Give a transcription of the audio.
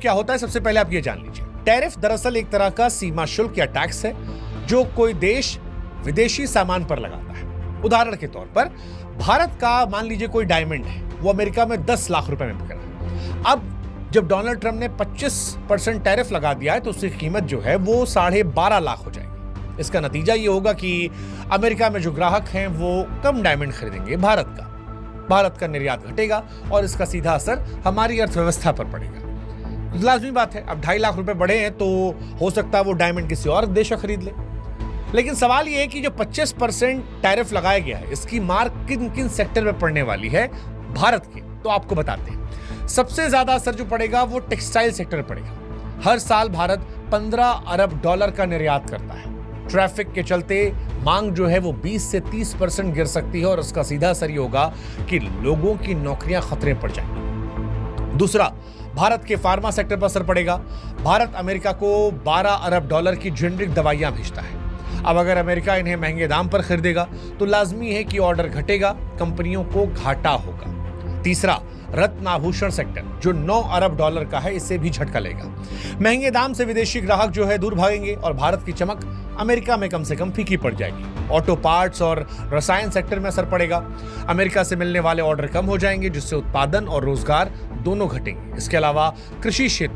क्या होता है, सबसे पहले आप ये जान लीजिए। टैरिफ दरअसल एक तरह का सीमा शुल्क या टैक्स है जो कोई देश विदेशी सामान पर लगाता है। उदाहरण के तौर पर भारत का मान लीजिए कोई डायमंड है, वो अमेरिका में 10 लाख रुपए में बिक रहा है। अब जब डोनाल्ड ट्रंप ने 25% टैरिफ लगा दिया है तो उसकी कीमत जो है वो 12.5 लाख हो जाएगी। इसका नतीजा ये होगा कि अमेरिका में जो ग्राहक हैं वो कम डायमंड खरीदेंगे भारत का निर्यात घटेगा और इसका सीधा असर हमारी अर्थव्यवस्था पर पड़ेगा। लाजमी बात है, अब 2.5 लाख रुपए बढ़े हैं तो हो सकता है वो डायमंड किसी और देश का खरीद ले। लेकिन सवाल यह है कि जो 25% टैरिफ लगाया गया है इसकी मार किन किन सेक्टर में पड़ने वाली है भारत के, तो आपको बताते हैं। सबसे ज्यादा असर जो पड़ेगा वो टेक्सटाइल सेक्टर में पड़ेगा। हर साल भारत 15 अरब डॉलर का निर्यात करता है। ट्रैफिक के चलते मांग जो है वो 20 से 30% गिर सकती है और उसका सीधा असर ये होगा कि लोगों की नौकरियां खतरे पर जाएंगी। दूसरा, भारत के फार्मा सेक्टर पर असर पड़ेगा। भारत अमेरिका को 12 अरब डॉलर की जेनरिक दवाइयां भेजता है। अब अगर अमेरिका इन्हें महंगे दाम पर खरीदेगा तो लाजमी है कि ऑर्डर घटेगा, कंपनियों को घाटा होगा। तीसरा, रत्न आभूषण सेक्टर जो 9 अरब डॉलर का है, इससे भी झटका लेगा। महंगे दाम से विदेशी ग्राहक जो है दूर भागेंगे और भारत की चमक अमेरिका में कम से कम फीकी पड़ जाएगी। ऑटो पार्ट्स और रसायन सेक्टर में असर पड़ेगा। अमेरिका से मिलने वाले ऑर्डर कम हो जाएंगे जिससे उत्पादन और रोजगार दोनों घटेंगे। इसके अलावा कृषि क्षेत्र